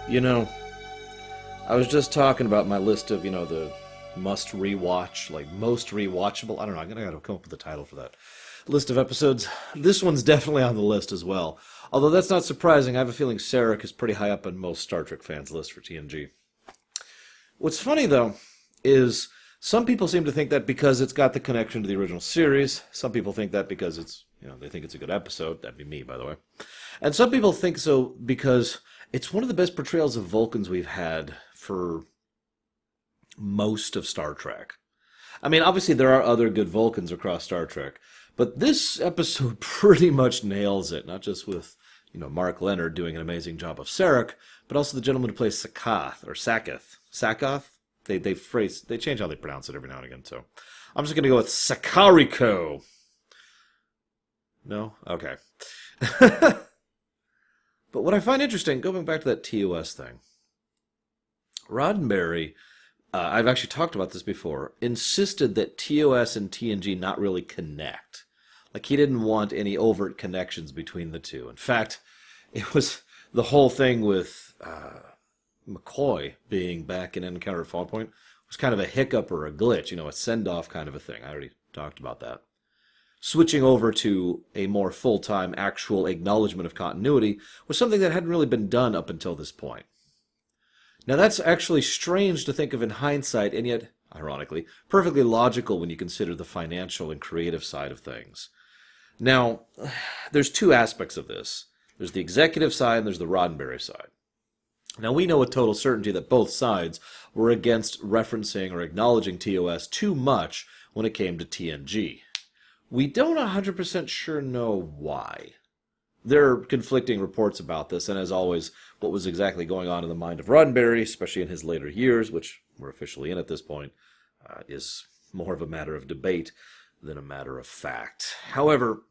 You know, I was just talking about my list of, the must rewatch, like most rewatchable. I don't know, I gotta come up with a title for that list of episodes. This one's definitely on the list as well. Although that's not surprising, I have a feeling Sarek is pretty high up on most Star Trek fans' list for TNG. What's funny, though, is some people seem to think that because it's got the connection to the original series. Some people think that because they think it's a good episode. That'd be me, by the way. And some people think so because it's one of the best portrayals of Vulcans we've had for most of Star Trek. I mean, obviously there are other good Vulcans across Star Trek, but this episode pretty much nails it, not just with, Mark Leonard doing an amazing job of Sarek, but also the gentleman who plays Sakath, or Sakath. Sakath? They change how they pronounce it every now and again, so I'm just going to go with Sakariko. No? Okay. But what I find interesting, going back to that TOS thing, Roddenberry, I've actually talked about this before, insisted that TOS and TNG not really connect. Like, he didn't want any overt connections between the two. In fact, it was the whole thing with McCoy being back in Encounter at Fallout Point was kind of a hiccup or a glitch, a send-off kind of a thing. I already talked about that. Switching over to a more full-time actual acknowledgement of continuity was something that hadn't really been done up until this point. Now that's actually strange to think of in hindsight, and yet, ironically, perfectly logical when you consider the financial and creative side of things. Now, there's two aspects of this. There's the executive side and there's the Roddenberry side. Now, we know with total certainty that both sides were against referencing or acknowledging TOS too much when it came to TNG. We don't 100% sure know why. There are conflicting reports about this, and as always, what was exactly going on in the mind of Roddenberry, especially in his later years, which we're officially in at this point, is more of a matter of debate than a matter of fact. However,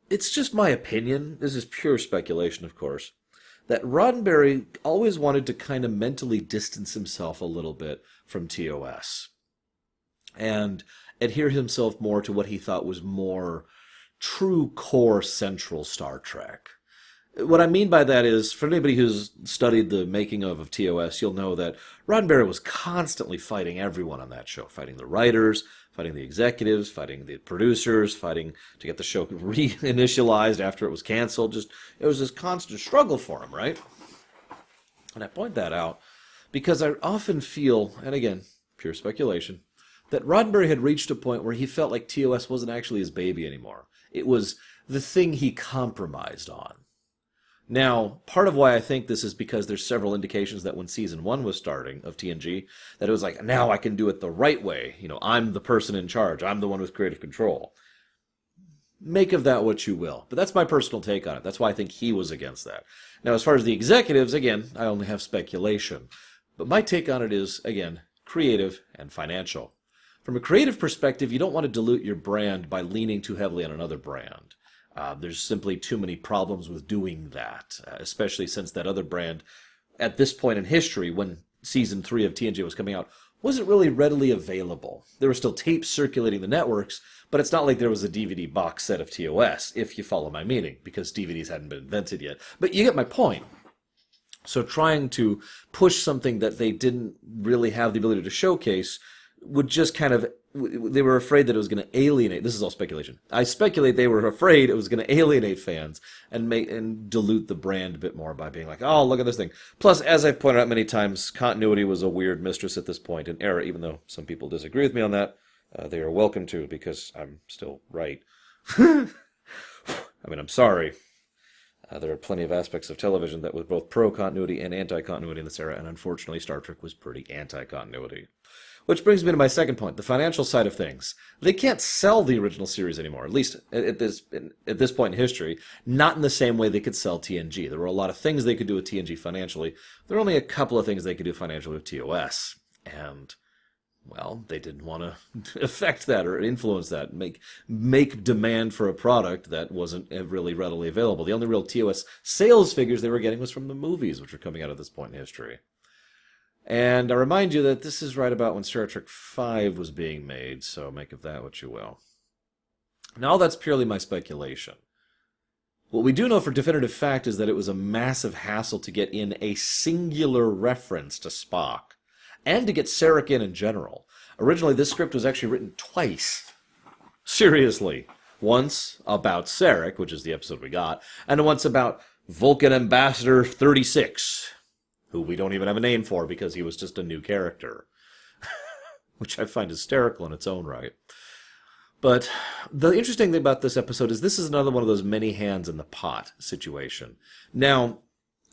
it's just my opinion, this is pure speculation, of course, that Roddenberry always wanted to kind of mentally distance himself a little bit from TOS and adhere himself more to what he thought was more true core central Star Trek. What I mean by that is, for anybody who's studied the making of TOS, you'll know that Roddenberry was constantly fighting everyone on that show, fighting the writers, fighting the executives, fighting the producers, fighting to get the show reinitialized after it was canceled. It was this constant struggle for him, right? And I point that out because I often feel, and again, pure speculation, that Roddenberry had reached a point where he felt like TOS wasn't actually his baby anymore. It was the thing he compromised on. Now, part of why I think this is because there's several indications that when Season 1 was starting of TNG, that it was like, now I can do it the right way. I'm the person in charge. I'm the one with creative control. Make of that what you will. But that's my personal take on it. That's why I think he was against that. Now, as far as the executives, again, I only have speculation. But my take on it is, again, creative and financial. From a creative perspective, you don't want to dilute your brand by leaning too heavily on another brand. There's simply too many problems with doing that, especially since that other brand, at this point in history, when Season 3 of TNG was coming out, wasn't really readily available. There were still tapes circulating the networks, but it's not like there was a DVD box set of TOS, if you follow my meaning, because DVDs hadn't been invented yet. But you get my point. So trying to push something that they didn't really have the ability to showcase would just kind of, they were afraid that it was going to alienate, this is all speculation, I speculate they were afraid it was going to alienate fans and dilute the brand a bit more by being like, oh, look at this thing. Plus, as I've pointed out many times, continuity was a weird mistress at this point in era, even though some people disagree with me on that. They are welcome to, because I'm still right. I mean, I'm sorry. There are plenty of aspects of television that was both pro-continuity and anti-continuity in this era, and unfortunately Star Trek was pretty anti-continuity. Which brings me to my second point, the financial side of things. They can't sell the original series anymore, at least at this point in history, not in the same way they could sell TNG. There were a lot of things they could do with TNG financially. There were only a couple of things they could do financially with TOS. And, well, they didn't want to affect that or influence that, make demand for a product that wasn't really readily available. The only real TOS sales figures they were getting was from the movies, which were coming out at this point in history. And I remind you that this is right about when Star Trek V was being made, so make of that what you will. Now, that's purely my speculation. What we do know for definitive fact is that it was a massive hassle to get in a singular reference to Spock, and to get Sarek in general. Originally, this script was actually written twice. Seriously. Once about Sarek, which is the episode we got, and once about Vulcan Ambassador 36, who we don't even have a name for because he was just a new character, which I find hysterical in its own right. But the interesting thing about this episode is this is another one of those many hands in the pot situation. Now,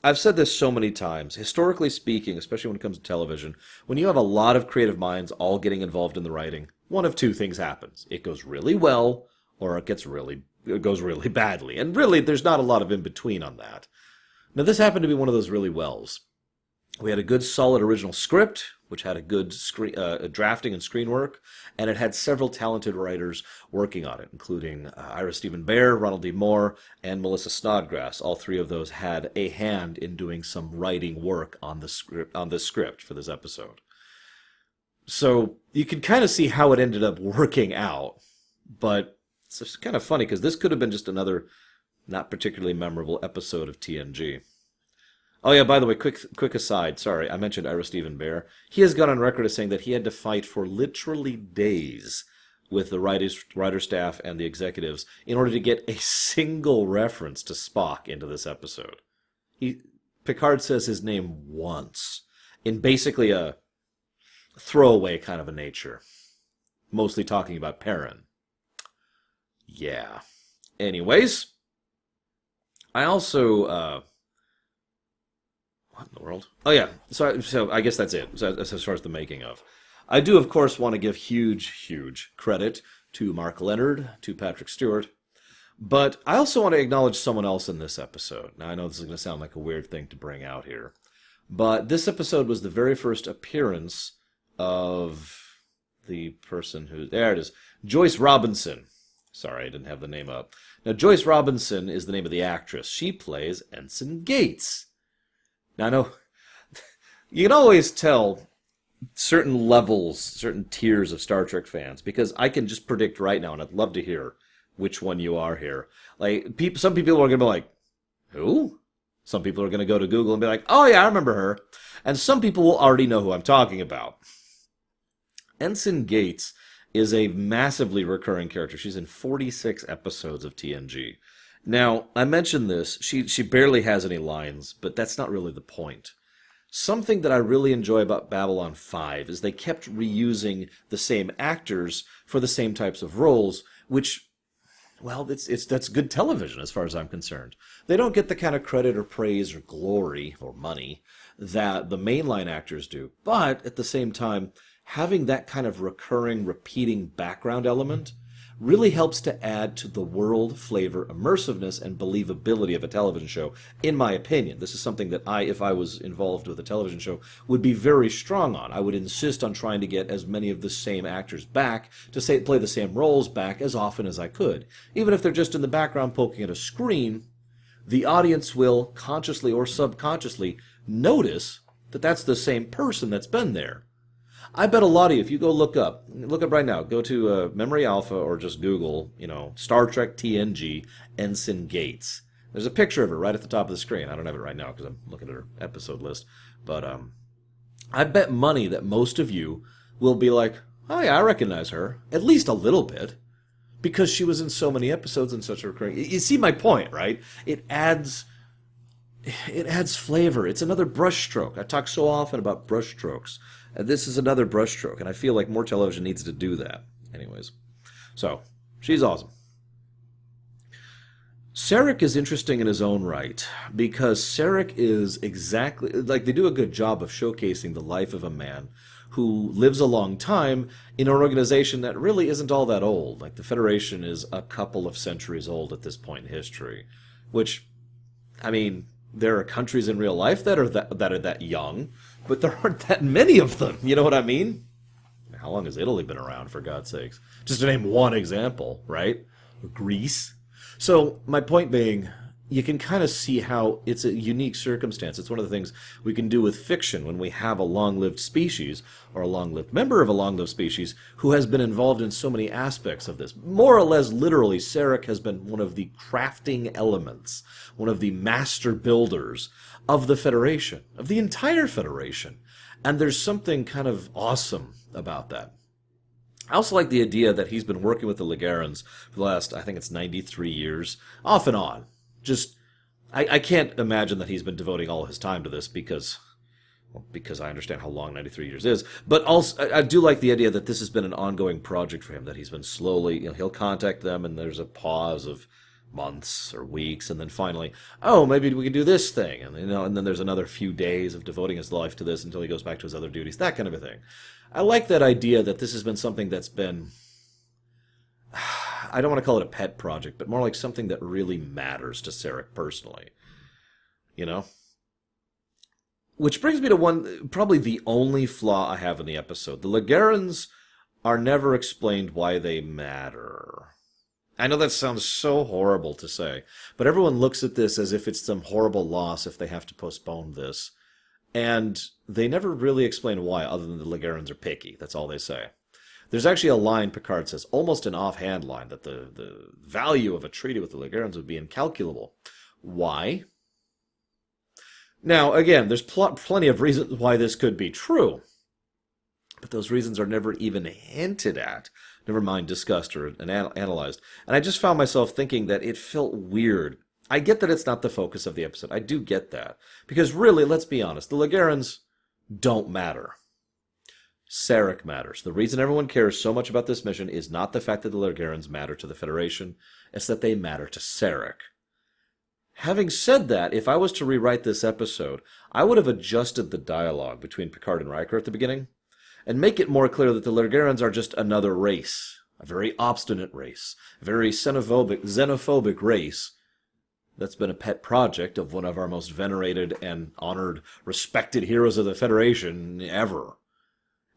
I've said this so many times, historically speaking, especially when it comes to television, when you have a lot of creative minds all getting involved in the writing, one of two things happens. It goes really well, or it goes really badly. And really, there's not a lot of in-between on that. Now, this happened to be one of those really wells. We had a good, solid original script, which had a good drafting and screen work, and it had several talented writers working on it, including Ira Stephen Bear, Ronald D. Moore, and Melissa Snodgrass. All three of those had a hand in doing some writing work on the script for this episode. So you can kind of see how it ended up working out, but it's just kind of funny because this could have been just another not particularly memorable episode of TNG. Oh yeah, by the way, quick aside, sorry, I mentioned Ira Stephen Bear. He has gone on record as saying that he had to fight for literally days with the writer staff and the executives in order to get a single reference to Spock into this episode. Picard says his name once, in basically a throwaway kind of a nature, mostly talking about Perrin. Yeah. Anyways, I also... What in the world? Oh, yeah. So I guess that's it. So as far as the making of. I do, of course, want to give huge credit to Mark Leonard, to Patrick Stewart. But I also want to acknowledge someone else in this episode. Now, I know this is going to sound like a weird thing to bring out here. But this episode was the very first appearance of the person who... There it is. Joyce Robinson. Sorry, I didn't have the name up. Now, Joyce Robinson is the name of the actress. She plays Anson Gates. Now, I know you can always tell certain levels, certain tiers of Star Trek fans, because I can just predict right now, and I'd love to hear which one you are here. Like, some people are going to be like, who? Some people are going to go to Google and be like, oh yeah, I remember her. And some people will already know who I'm talking about. Anson Gates is a massively recurring character. She's in 46 episodes of TNG. Now, I mentioned this, she barely has any lines, but that's not really the point. Something that I really enjoy about Babylon 5 is they kept reusing the same actors for the same types of roles, which, well, that's good television as far as I'm concerned. They don't get the kind of credit or praise or glory or money that the mainline actors do, but at the same time, having that kind of recurring, repeating background element really helps to add to the world, flavor, immersiveness, and believability of a television show, in my opinion. This is something that if I was involved with a television show, would be very strong on. I would insist on trying to get as many of the same actors back to play the same roles back as often as I could. Even if they're just in the background poking at a screen, the audience will, consciously or subconsciously, notice that that's the same person that's been there. I bet a lot of you, if you go look up right now, go to Memory Alpha or just Google, Star Trek TNG Ensign Gates. There's a picture of her right at the top of the screen. I don't have it right now because I'm looking at her episode list. But I bet money that most of you will be like, oh yeah, I recognize her. At least a little bit. Because she was in so many episodes and such a recurring... You see my point, right? It adds flavor. It's another brushstroke. I talk so often about brushstrokes. This is another brushstroke, and I feel like more television needs to do that. Anyways, so, she's awesome. Sarek is interesting in his own right, because Sarek is exactly... they do a good job of showcasing the life of a man who lives a long time in an organization that really isn't all that old. Like, the Federation is a couple of centuries old at this point in history, which, I mean... There are countries in real life that are that young, but there aren't that many of them. You know what I mean? How long has Italy been around, for God's sakes? Just to name one example, right? Greece. So my point being, you can kind of see how it's a unique circumstance. It's one of the things we can do with fiction when we have a long-lived species or a long-lived member of a long-lived species who has been involved in so many aspects of this. More or less literally, Sarek has been one of the crafting elements, one of the master builders of the Federation, of the entire Federation. And there's something kind of awesome about that. I also like the idea that he's been working with the Ligarans for the last, I think it's 93 years, off and on. Just, I can't imagine that he's been devoting all his time to this because I understand how long 93 years is. But also, I do like the idea that this has been an ongoing project for him, that he's been slowly, he'll contact them and there's a pause of months or weeks, and then finally, oh, maybe we can do this thing. And, and then there's another few days of devoting his life to this until he goes back to his other duties, that kind of a thing. I like that idea that this has been something that's been, I don't want to call it a pet project, but more like something that really matters to Sarek personally. Which brings me to probably the only flaw I have in the episode. The Ligarans are never explained why they matter. I know that sounds so horrible to say, but everyone looks at this as if it's some horrible loss if they have to postpone this. And they never really explain why, other than the Ligarans are picky. That's all they say. There's actually a line Picard says, almost an offhand line, that the value of a treaty with the Ligarans would be incalculable. Why? Now, again, there's plenty of reasons why this could be true. But those reasons are never even hinted at, never mind discussed or analyzed. And I just found myself thinking that it felt weird. I get that it's not the focus of the episode. I do get that. Because really, let's be honest, the Ligarans don't matter. Sarek matters. The reason everyone cares so much about this mission is not the fact that the Ligarans matter to the Federation, it's that they matter to Sarek. Having said that, if I was to rewrite this episode, I would have adjusted the dialogue between Picard and Riker at the beginning, and make it more clear that the Ligarans are just another race, a very obstinate race, a very xenophobic race that's been a pet project of one of our most venerated and honored, respected heroes of the Federation ever.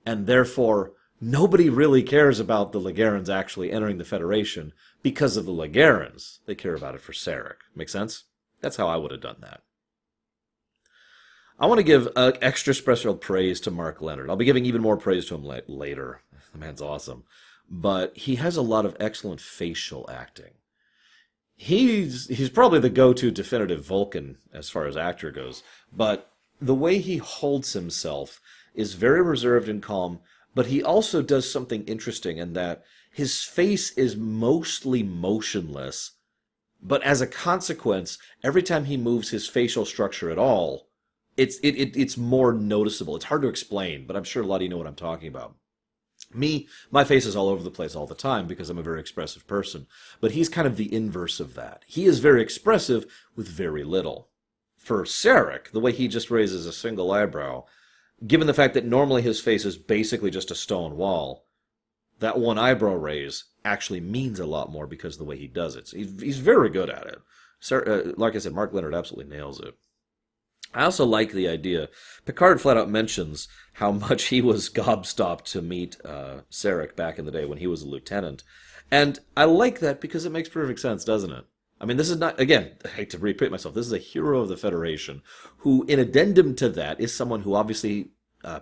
And therefore, nobody really cares about the Ligarans actually entering the Federation because of the Ligarans. They care about it for Sarek. Make sense? That's how I would have done that. I want to give extra special praise to Mark Leonard. I'll be giving even more praise to him later. The man's awesome. But he has a lot of excellent facial acting. He's probably the go-to definitive Vulcan as far as actor goes. But the way he holds himself is very reserved and calm, but he also does something interesting in that his face is mostly motionless, but as a consequence, every time he moves his facial structure at all, it's more noticeable. It's hard to explain, but I'm sure a lot of you know what I'm talking about. My face is all over the place all the time because I'm a very expressive person, but he's kind of the inverse of that. He is very expressive with very little. For Sarek, the way he just raises a single eyebrow, given the fact that normally his face is basically just a stone wall, that one eyebrow raise actually means a lot more because of the way he does it. So he's very good at it. Like I said, Mark Leonard absolutely nails it. I also like the idea. Picard flat out mentions how much he was gobstopped to meet Sarek back in the day when he was a lieutenant. And I like that because it makes perfect sense, doesn't it? I mean, this is not, again, I hate to repeat myself, this is a hero of the Federation who, in addendum to that, is someone who obviously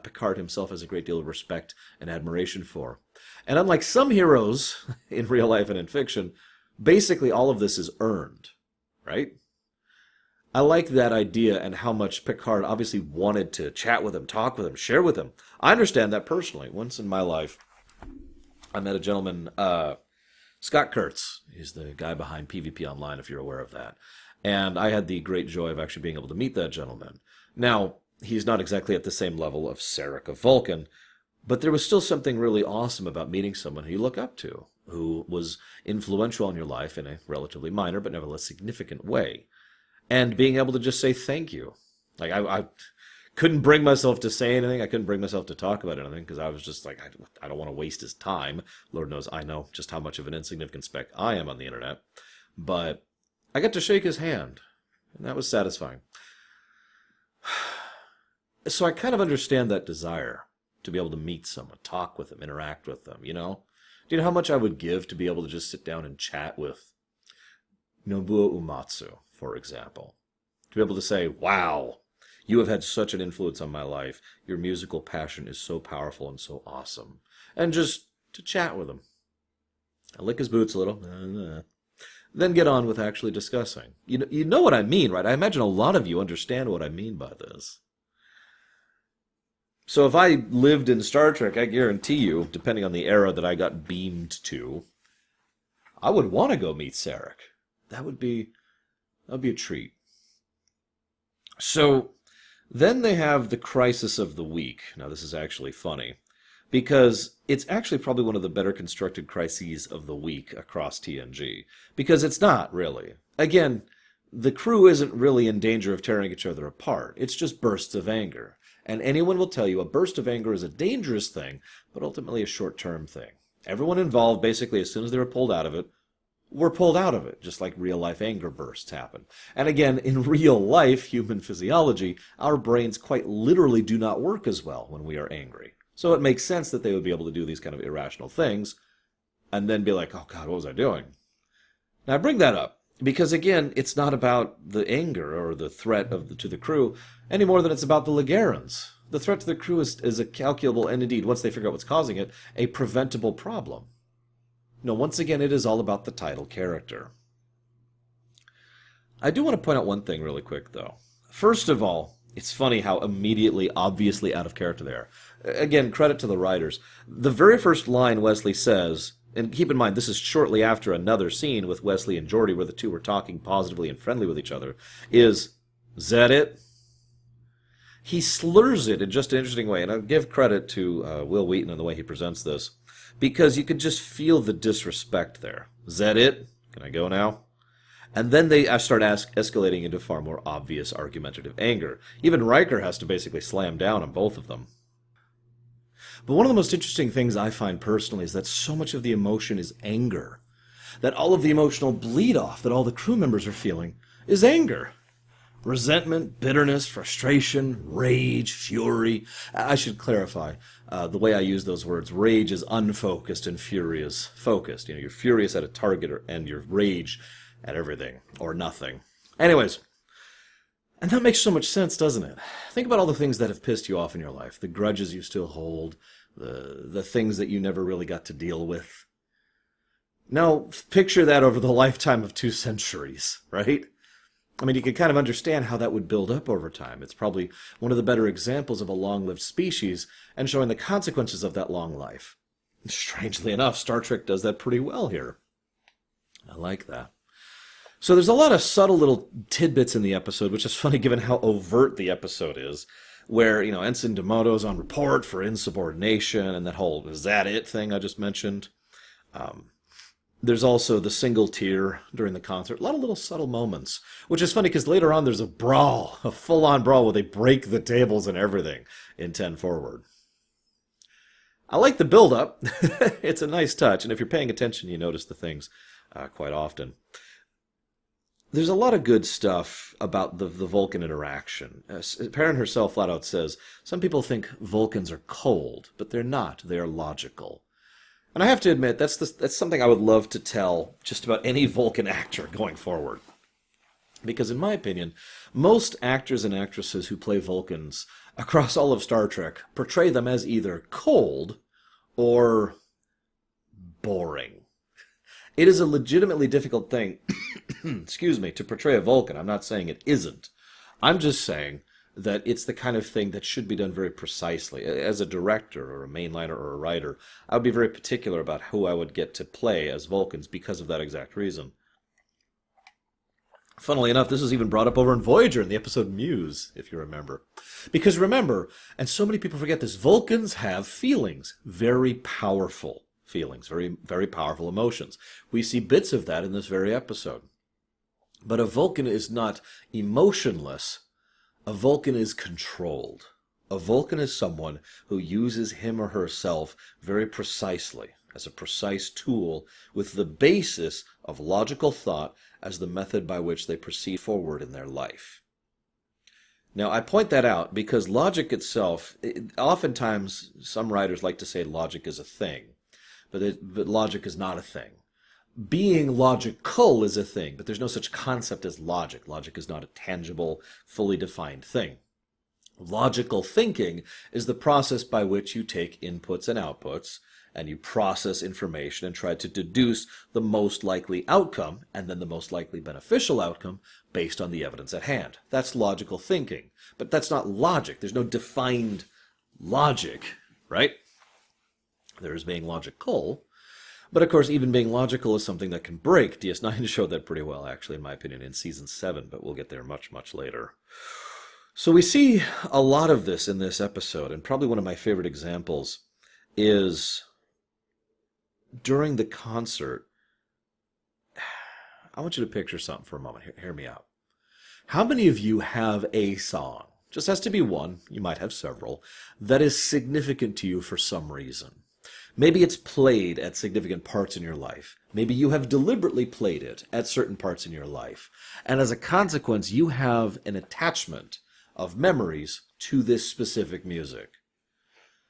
Picard himself has a great deal of respect and admiration for. And unlike some heroes in real life and in fiction, basically all of this is earned, right? I like that idea and how much Picard obviously wanted to chat with him, talk with him, share with him. I understand that personally. Once in my life, I met a gentleman, Scott Kurtz. He's the guy behind PvP Online, if you're aware of that. And I had the great joy of actually being able to meet that gentleman. Now, he's not exactly at the same level of Sarek of Vulcan, but there was still something really awesome about meeting someone who you look up to, who was influential in your life in a relatively minor but nevertheless significant way. And being able to just say thank you. Like, I couldn't bring myself to say anything. I couldn't bring myself to talk about anything because I was just like, I don't want to waste his time. Lord knows I know just how much of an insignificant speck I am on the internet. But I got to shake his hand, and that was satisfying. So I kind of understand that desire to be able to meet someone, talk with them, interact with them, you know? Do you know how much I would give to be able to just sit down and chat with Nobuo Uematsu, for example. To be able to say, wow, you have had such an influence on my life. Your musical passion is so powerful and so awesome. And just to chat with him. I lick his boots a little. Then get on with actually discussing. You know what I mean, right? I imagine a lot of you understand what I mean by this. So if I lived in Star Trek, I guarantee you, depending on the era that I got beamed to, I would want to go meet Sarek. That would be a treat. So then they have the crisis of the week. Now this is actually funny, because it's actually probably one of the better constructed crises of the week across TNG. Because it's not, really. Again, the crew isn't really in danger of tearing each other apart. It's just bursts of anger. And anyone will tell you a burst of anger is a dangerous thing, but ultimately a short-term thing. Everyone involved, basically, as soon as they were pulled out of it, were pulled out of it, just like real-life anger bursts happen. And again, in real-life human physiology, our brains quite literally do not work as well when we are angry. So it makes sense that they would be able to do these kind of irrational things, and then be like, oh God, what was I doing? Now I bring that up, because again, it's not about the anger or the threat to the crew, any more than it's about the Ligerans. The threat to the crew is a calculable, and indeed, once they figure out what's causing it, a preventable problem. No, once again, it is all about the title character. I do want to point out one thing really quick, though. First of all, it's funny how immediately, obviously out of character they are. Again, credit to the writers. The very first line Wesley says, and keep in mind, this is shortly after another scene with Wesley and Geordi where the two were talking positively and friendly with each other, is, "Zat it?" He slurs it in just an interesting way, and I give credit to Will Wheaton and the way he presents this, because you could just feel the disrespect there. "Zat it? Can I go now?" And then they start escalating into far more obvious argumentative anger. Even Riker has to basically slam down on both of them. But one of the most interesting things I find personally is that so much of the emotion is anger. That all of the emotional bleed-off that all the crew members are feeling is anger. Resentment, bitterness, frustration, rage, fury. I should clarify the way I use those words. Rage is unfocused and fury is focused. You're furious at a target and your rage at everything or nothing. Anyways, and that makes so much sense, doesn't it? Think about all the things that have pissed you off in your life. The grudges you still hold, the things that you never really got to deal with. Now, picture that over the lifetime of 2 centuries, right? I mean, you can kind of understand how that would build up over time. It's probably one of the better examples of a long-lived species and showing the consequences of that long life. Strangely enough, Star Trek does that pretty well here. I like that. So there's a lot of subtle little tidbits in the episode, which is funny given how overt the episode is, where, Ensign Demoto's on report for insubordination and that whole "is that it" thing I just mentioned. There's also the single tear during the concert. A lot of little subtle moments, which is funny because later on there's a brawl, a full-on brawl where they break the tables and everything in 10 Forward. I like the build-up. It's a nice touch, and if you're paying attention, you notice the things quite often. There's a lot of good stuff about the Vulcan interaction. Perrin herself flat out says, some people think Vulcans are cold, but they're not. They are logical. And I have to admit, that's something I would love to tell just about any Vulcan actor going forward. Because in my opinion, most actors and actresses who play Vulcans across all of Star Trek portray them as either cold or boring. It is a legitimately difficult thing, excuse me, to portray a Vulcan. I'm not saying it isn't. I'm just saying that it's the kind of thing that should be done very precisely. As a director or a mainliner or a writer, I would be very particular about who I would get to play as Vulcans because of that exact reason. Funnily enough, this was even brought up over in Voyager in the episode Muse, if you remember. Because remember, and so many people forget this, Vulcans have feelings, very powerful feelings, very, very powerful emotions. We see bits of that in this very episode. But a Vulcan is not emotionless. A Vulcan is controlled. A Vulcan is someone who uses him or herself very precisely, as a precise tool, with the basis of logical thought as the method by which they proceed forward in their life. Now, I point that out because logic itself, oftentimes some writers like to say logic is a thing, but logic is not a thing. being logical is a thing, but there's no such concept as logic. Logic is not a tangible, fully defined thing. Logical thinking is the process by which you take inputs and outputs, and you process information and try to deduce the most likely outcome, and then the most likely beneficial outcome, based on the evidence at hand. That's logical thinking. But that's not logic. There's no defined logic, right? There is being logical. But of course, even being logical is something that can break. DS9 showed that pretty well, actually, in my opinion, in Season 7, but we'll get there much, much later. So we see a lot of this in this episode, and probably one of my favorite examples is during the concert. I want you to picture something for a moment. Hear me out. How many of you have a song, just has to be one, you might have several, that is significant to you for some reason? Maybe it's played at significant parts in your life. Maybe you have deliberately played it at certain parts in your life. And as a consequence, you have an attachment of memories to this specific music.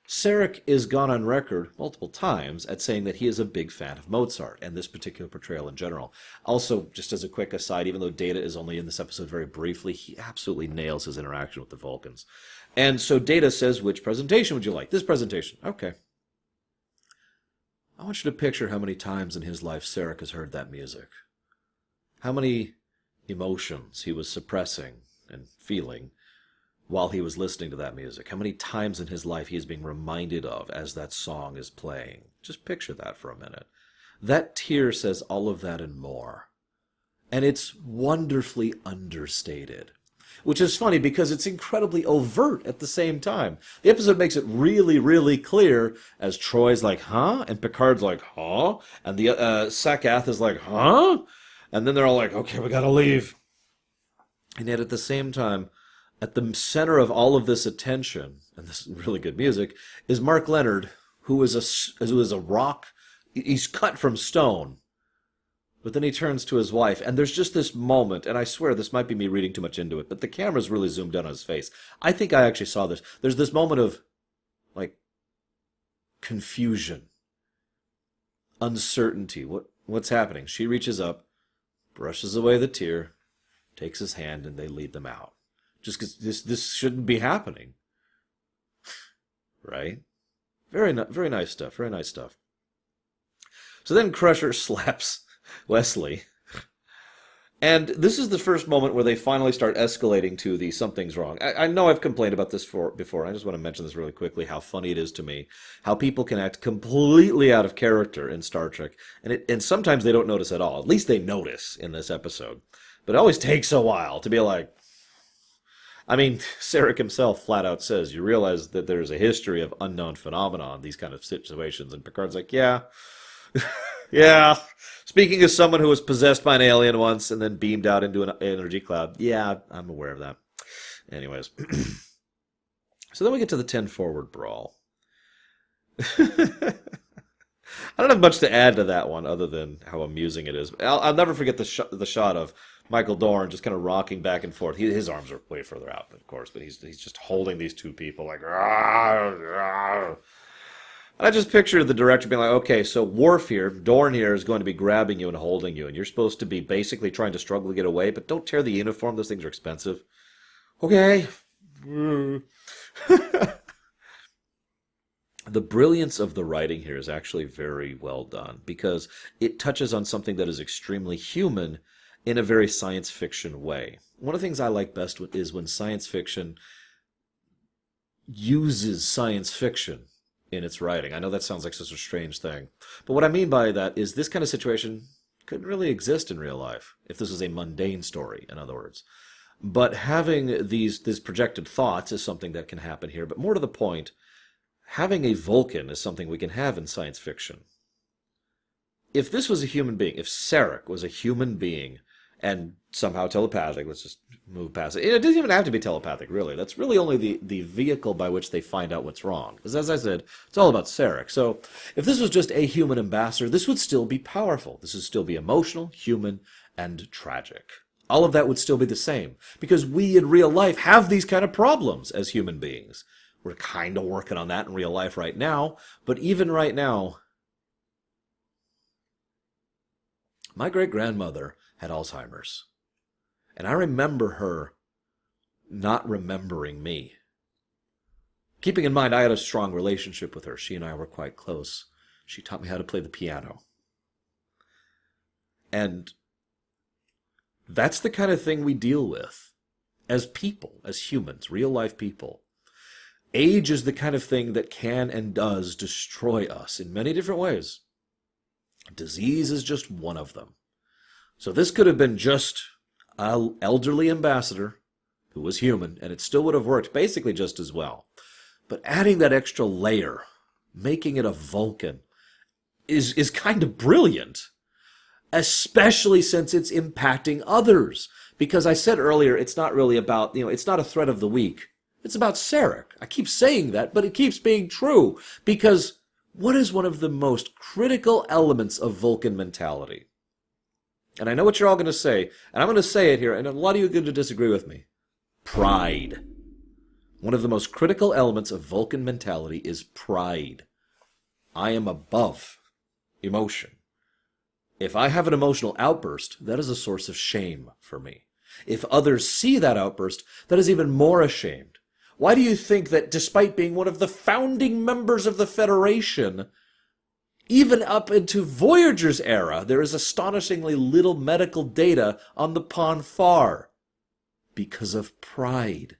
Sarek is gone on record multiple times at saying that he is a big fan of Mozart and this particular portrayal in general. Also, just as a quick aside, even though Data is only in this episode very briefly, he absolutely nails his interaction with the Vulcans. And so Data says, which presentation would you like? This presentation. Okay. I want you to picture how many times in his life Sarek has heard that music. How many emotions he was suppressing and feeling while he was listening to that music. How many times in his life he is being reminded of as that song is playing. Just picture that for a minute. That tear says all of that and more. And it's wonderfully understated. Which is funny because it's incredibly overt at the same time. The episode makes it really, really clear as Troy's like, huh? And Picard's like, huh? And the Sakath is like, huh? And then they're all like, okay, we gotta leave. And yet at the same time, at the center of all of this attention, and this really good music, is Mark Leonard, who is a rock. He's cut from stone. But then he turns to his wife, and there's just this moment, and I swear this might be me reading too much into it, but the camera's really zoomed in on his face. I think I actually saw this. There's this moment of, like, confusion, uncertainty. What's happening? She reaches up, brushes away the tear, takes his hand, and they lead them out. Just because this shouldn't be happening. Right? Very nice stuff. Very nice stuff. So then Crusher slaps Wesley. And this is the first moment where they finally start escalating to the something's wrong. I know I've complained about this before. I just want to mention this really quickly, how funny it is to me, how people can act completely out of character in Star Trek. And sometimes they don't notice at all. At least they notice in this episode. But it always takes a while to be like, I mean, Sarek himself flat out says, you realize that there's a history of unknown phenomena in these kind of situations. And Picard's like, yeah. Yeah. Speaking as someone who was possessed by an alien once and then beamed out into an energy cloud. Yeah, I'm aware of that. Anyways. So then we get to the 10 forward brawl. I don't have much to add to that one other than how amusing it is. I'll never forget the shot of Michael Dorn just kind of rocking back and forth. His arms are way further out, of course, but he's just holding these two people like, rawr, rawr. And I just pictured the director being like, okay, so Worf here, Dorn here, is going to be grabbing you and holding you, and you're supposed to be basically trying to struggle to get away, but don't tear the uniform. Those things are expensive. Okay. The brilliance of the writing here is actually very well done because it touches on something that is extremely human in a very science fiction way. One of the things I like best is when science fiction uses science fiction in its writing. I know that sounds like such a strange thing, but what I mean by that is this kind of situation couldn't really exist in real life if this was a mundane story, in other words. But having these projected thoughts is something that can happen here. But more to the point, having a Vulcan is something we can have in science fiction. If this was a human being, if Sarek was a human being, and somehow telepathic, let's just move past it. It doesn't even have to be telepathic, really. That's really only the vehicle by which they find out what's wrong. Because as I said, it's all about Sarek. So if this was just a human ambassador, this would still be powerful. This would still be emotional, human, and tragic. All of that would still be the same. Because we in real life have these kind of problems as human beings. We're kind of working on that in real life right now. But even right now, My great-grandmother had Alzheimer's. And I remember her not remembering me. Keeping in mind, I had a strong relationship with her. She and I were quite close. She taught me how to play the piano. And that's the kind of thing we deal with as people, as humans, real-life people. Age is the kind of thing that can and does destroy us in many different ways. Disease is just one of them. So this could have been just an elderly ambassador who was human, and it still would have worked basically just as well. But adding that extra layer, making it a Vulcan, is kind of brilliant. Especially since it's impacting others. Because I said earlier, it's not really about, it's not a threat of the week. It's about Sarek. I keep saying that, but it keeps being true. Because what is one of the most critical elements of Vulcan mentality? And I know what you're all going to say, and I'm going to say it here, and a lot of you are going to disagree with me. Pride. One of the most critical elements of Vulcan mentality is pride. I am above emotion. If I have an emotional outburst, that is a source of shame for me. If others see that outburst, that is even more ashamed. Why do you think that despite being one of the founding members of the Federation, even up into Voyager's era, there is astonishingly little medical data on the Pon farr? Because of pride.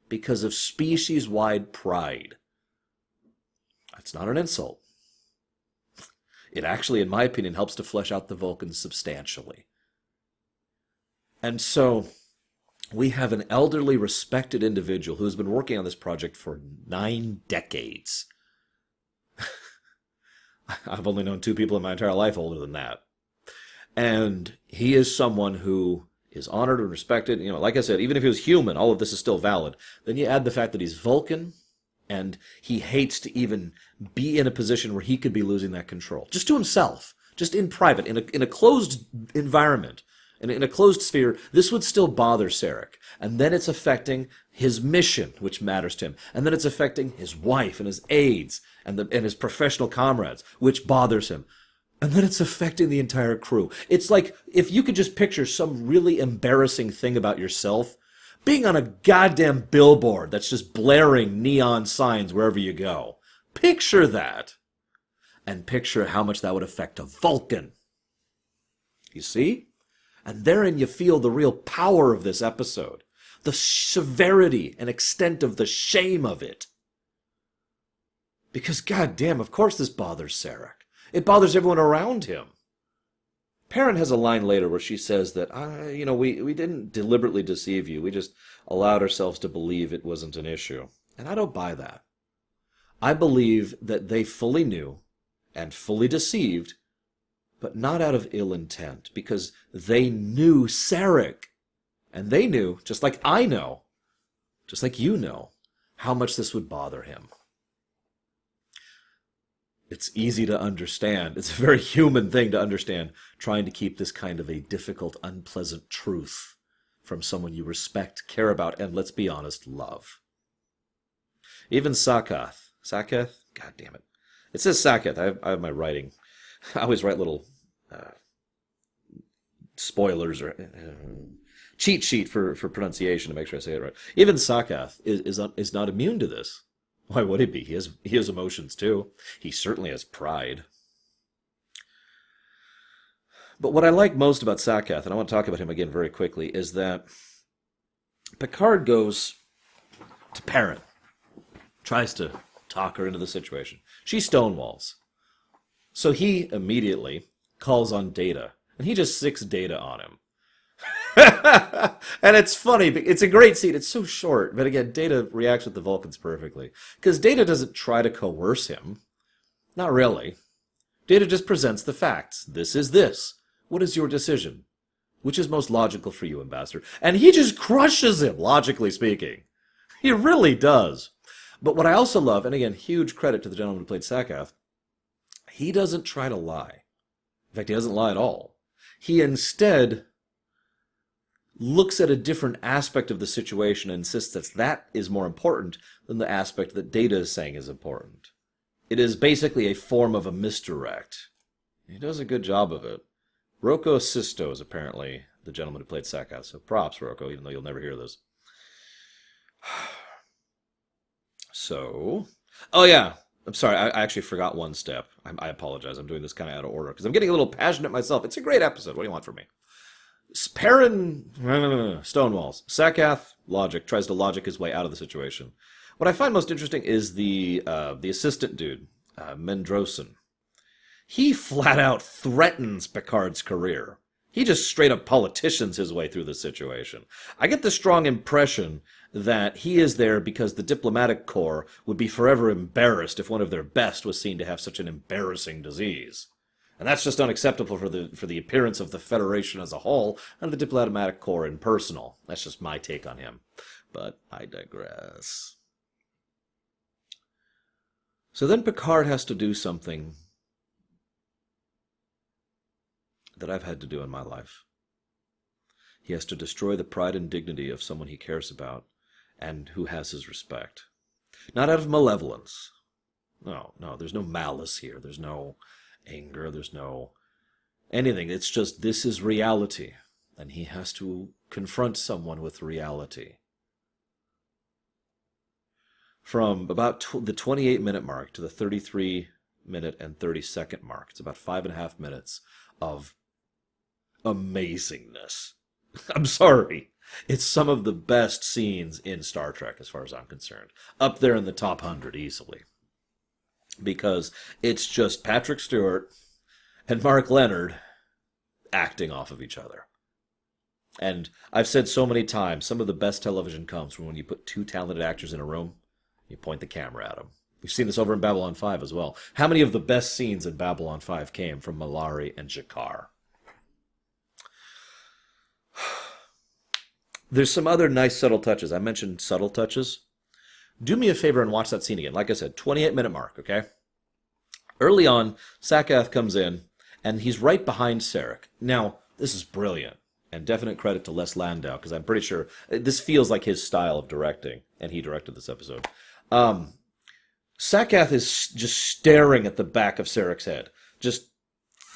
Because of species-wide pride. That's not an insult. It actually, in my opinion, helps to flesh out the Vulcans substantially. And so, we have an elderly, respected individual who has been working on this project for 9 decades. I've only known 2 people in my entire life older than that. And he is someone who is honored and respected. Like I said, even if he was human, all of this is still valid. Then you add the fact that he's Vulcan, and he hates to even be in a position where he could be losing that control. Just to himself, just in private, in a closed environment, in a closed sphere, this would still bother Sarek. And then it's affecting his mission, which matters to him. And then it's affecting his wife and his aides and his professional comrades, which bothers him. And then it's affecting the entire crew. It's like if you could just picture some really embarrassing thing about yourself, being on a goddamn billboard that's just blaring neon signs wherever you go. Picture that. And picture how much that would affect a Vulcan. You see? And therein you feel the real power of this episode. The severity and extent of the shame of it. Because goddamn, of course this bothers Sarek. It bothers everyone around him. Perrin has a line later where she says that, we didn't deliberately deceive you. We just allowed ourselves to believe it wasn't an issue. And I don't buy that. I believe that they fully knew and fully deceived, but not out of ill intent, because they knew Sarek. And they knew, just like I know, just like you know, how much this would bother him. It's easy to understand. It's a very human thing to understand, trying to keep this kind of a difficult, unpleasant truth from someone you respect, care about, and, let's be honest, love. Even Sakath. Sakath? God damn it. It says Sakath. I have my writing. I always write little spoilers or cheat sheet for pronunciation to make sure I say it right. Even Sakath is not immune to this. Why would he be? He has emotions too. He certainly has pride. But what I like most about Sakath, and I want to talk about him again very quickly, is that Picard goes to Perrin, tries to talk her into the situation. She stonewalls. So he immediately calls on Data, and he just sicks Data on him. And it's funny. It's a great scene. It's so short. But again, Data reacts with the Vulcans perfectly. Because Data doesn't try to coerce him. Not really. Data just presents the facts. This is this. What is your decision? Which is most logical for you, Ambassador? And he just crushes him, logically speaking. He really does. But what I also love, and again, huge credit to the gentleman who played Sakath, he doesn't try to lie. In fact, he doesn't lie at all. He instead looks at a different aspect of the situation and insists that that is more important than the aspect that Data is saying is important. It is basically a form of a misdirect. He does a good job of it. Rocco Sisto is apparently the gentleman who played Sakath. So props, Rocco, even though you'll never hear this. So, oh yeah, I'm sorry. I actually forgot one step. I apologize. I'm doing this kind of out of order because I'm getting a little passionate myself. It's a great episode. What do you want from me? Perrin, Stonewalls. Sakath, logic, tries to logic his way out of the situation. What I find most interesting is the assistant dude, Mendrosen. He flat out threatens Picard's career. He just straight up politicians his way through the situation. I get the strong impression that he is there because the diplomatic corps would be forever embarrassed if one of their best was seen to have such an embarrassing disease. And that's just unacceptable for the appearance of the Federation as a whole and the diplomatic corps in personal. That's just my take on him. But I digress. So then Picard has to do something that I've had to do in my life. He has to destroy the pride and dignity of someone he cares about and who has his respect. Not out of malevolence. No, there's no malice here. There's no anger. There's no anything. It's just this is reality. And he has to confront someone with reality. From about the 28-minute mark to the 33-minute and 30-second mark, it's about 5.5 minutes of amazingness. I'm sorry. It's some of the best scenes in Star Trek as far as I'm concerned. Up there in the top 100 easily. Because it's just Patrick Stewart and Mark Lenard acting off of each other. And I've said so many times, some of the best television comes from when you put two talented actors in a room, you point the camera at them. We've seen this over in Babylon 5 as well. How many of the best scenes in Babylon 5 came from Malari and Jakar? There's some other nice subtle touches. I mentioned subtle touches. Do me a favor and watch that scene again. Like I said, 28-minute mark, okay? Early on, Sakath comes in, and he's right behind Sarek. Now, this is brilliant, and definite credit to Les Landau, because I'm pretty sure this feels like his style of directing, and he directed this episode. Sakath is just staring at the back of Sarek's head, just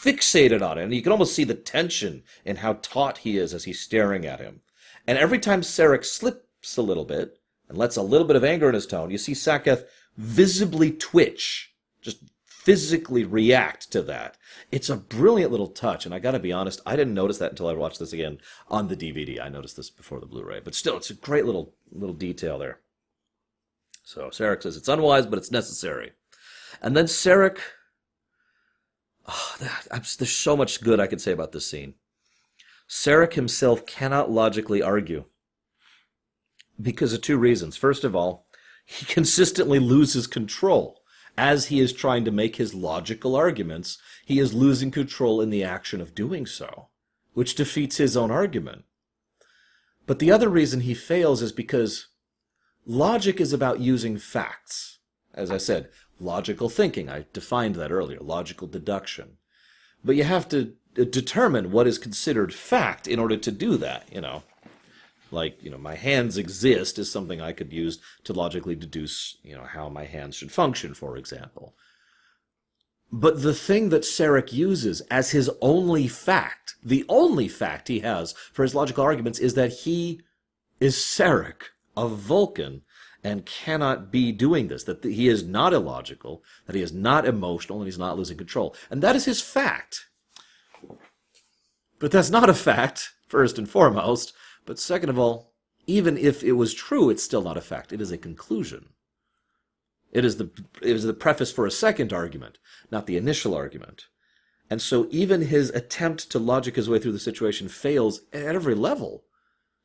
fixated on it, and you can almost see the tension in how taut he is as he's staring at him. And every time Sarek slips a little bit and lets a little bit of anger in his tone, you see Sakath visibly twitch, just physically react to that. It's a brilliant little touch, and I gotta be honest, I didn't notice that until I watched this again on the DVD. I noticed this before the Blu-ray, but still, it's a great little detail there. So Sarek says it's unwise, but it's necessary. And then Sarek... there's so much good I could say about this scene. Sarek himself cannot logically argue because of two reasons. First of all, he consistently loses control. As he is trying to make his logical arguments, he is losing control in the action of doing so, which defeats his own argument. But the other reason he fails is because logic is about using facts. As I said, logical thinking. I defined that earlier, logical deduction. But you have to determine what is considered fact in order to do that, Like, my hands exist is something I could use to logically deduce, how my hands should function, for example. But the thing that Sarek uses as his only fact, the only fact he has for his logical arguments is that he is Sarek, a Vulcan, and cannot be doing this, that he is not illogical, that he is not emotional, and he's not losing control. And that is his fact. But that's not a fact, first and foremost. But second of all, even if it was true, it's still not a fact. It is a conclusion. It is the preface for a second argument, not the initial argument. And so even his attempt to logic his way through the situation fails at every level.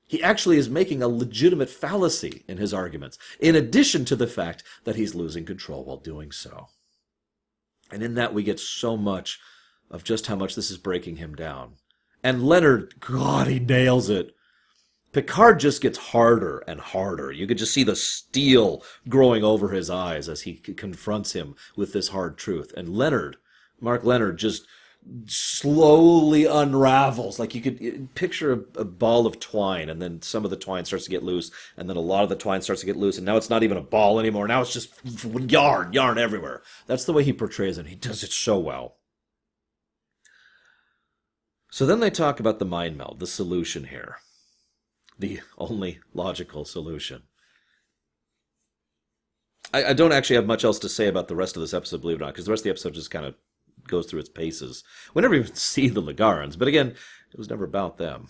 He actually is making a legitimate fallacy in his arguments, in addition to the fact that he's losing control while doing so. And in that we get so much of just how much this is breaking him down. And Leonard, God, he nails it. Picard just gets harder and harder. You could just see the steel growing over his eyes as he confronts him with this hard truth. And Mark Lenard, just slowly unravels. Like you could picture a ball of twine, and then some of the twine starts to get loose, and then a lot of the twine starts to get loose, and now it's not even a ball anymore. Now it's just yarn everywhere. That's the way he portrays it. He does it so well. So then they talk about the mind meld, the solution here. The only logical solution. I don't actually have much else to say about the rest of this episode, believe it or not, because the rest of the episode just kind of goes through its paces. We never even see the Ligarans, but again, it was never about them.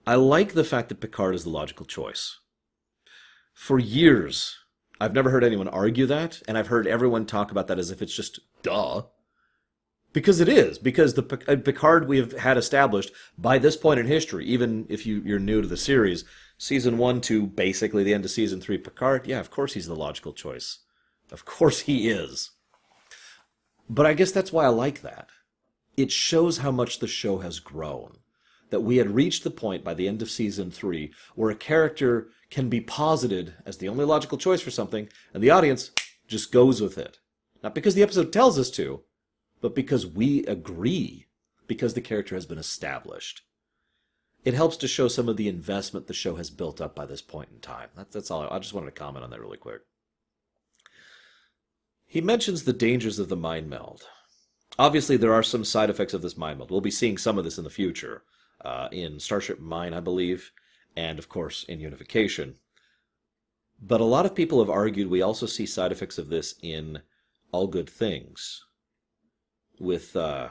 I like the fact that Picard is the logical choice. For years, I've never heard anyone argue that, and I've heard everyone talk about that as if it's just duh. Because it is. Because the Picard we have had established by this point in history, even if you're new to the series, Season 1 to basically the end of Season 3 Picard, yeah, of course he's the logical choice. Of course he is. But I guess that's why I like that. It shows how much the show has grown. That we had reached the point by the end of Season 3 where a character can be posited as the only logical choice for something, and the audience just goes with it. Not because the episode tells us to, but because we agree, because the character has been established. It helps to show some of the investment the show has built up by this point in time. That's all. I just wanted to comment on that really quick. He mentions the dangers of the mind meld. Obviously, there are some side effects of this mind meld. We'll be seeing some of this in the future, in Starship Mine, I believe, and, of course, in Unification. But a lot of people have argued we also see side effects of this in All Good Things, with, I'm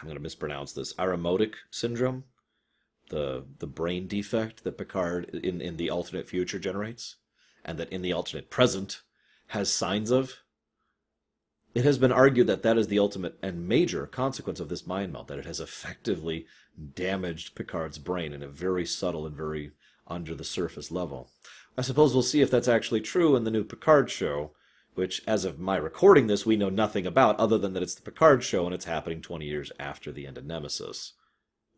going to mispronounce this, Iramotic syndrome, the brain defect that Picard in the alternate future generates, and that in the alternate present has signs of. It has been argued that that is the ultimate and major consequence of this mind meld, that it has effectively damaged Picard's brain in a very subtle and very under-the-surface level. I suppose we'll see if that's actually true in the new Picard show, which, as of my recording this, we know nothing about, other than that it's the Picard show and it's happening 20 years after the end of Nemesis.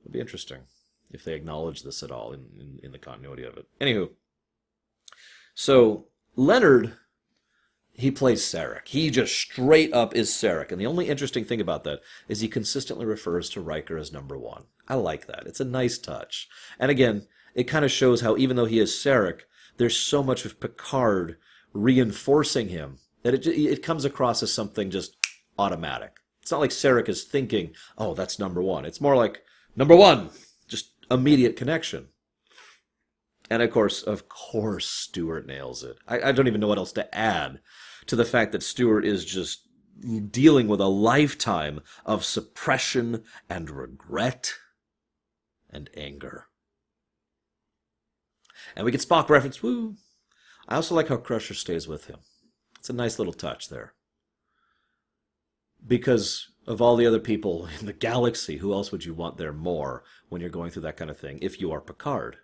It'll be interesting if they acknowledge this at all in the continuity of it. Anywho, so Leonard, he plays Sarek. He just straight up is Sarek. And the only interesting thing about that is he consistently refers to Riker as number one. I like that. It's a nice touch. And again, it kind of shows how even though he is Sarek, there's so much of Picard reinforcing him that it comes across as something just automatic. It's not like Sarek is thinking, oh, that's number one. It's more like, number one, just immediate connection. And of course, Stewart nails it. I don't even know what else to add to the fact that Stewart is just dealing with a lifetime of suppression and regret and anger. And we get Spock reference, woo. I also like how Crusher stays with him. It's a nice little touch there. Because of all the other people in the galaxy, who else would you want there more when you're going through that kind of thing, if you are Picard?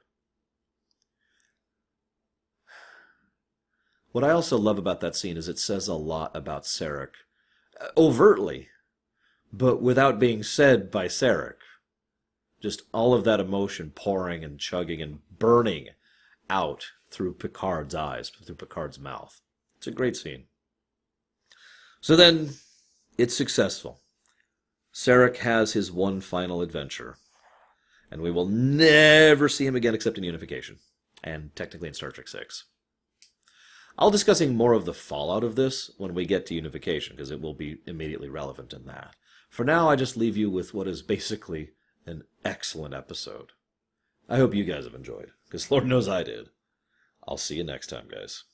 What I also love about that scene is it says a lot about Sarek, overtly, but without being said by Sarek. Just all of that emotion pouring and chugging and burning out through Picard's eyes, through Picard's mouth. It's a great scene. So then, it's successful. Sarek has his one final adventure, and we will never see him again except in Unification, and technically in Star Trek VI. I'll be discussing more of the fallout of this when we get to Unification, because it will be immediately relevant in that. For now, I just leave you with what is basically an excellent episode. I hope you guys have enjoyed, because Lord knows I did. I'll see you next time, guys.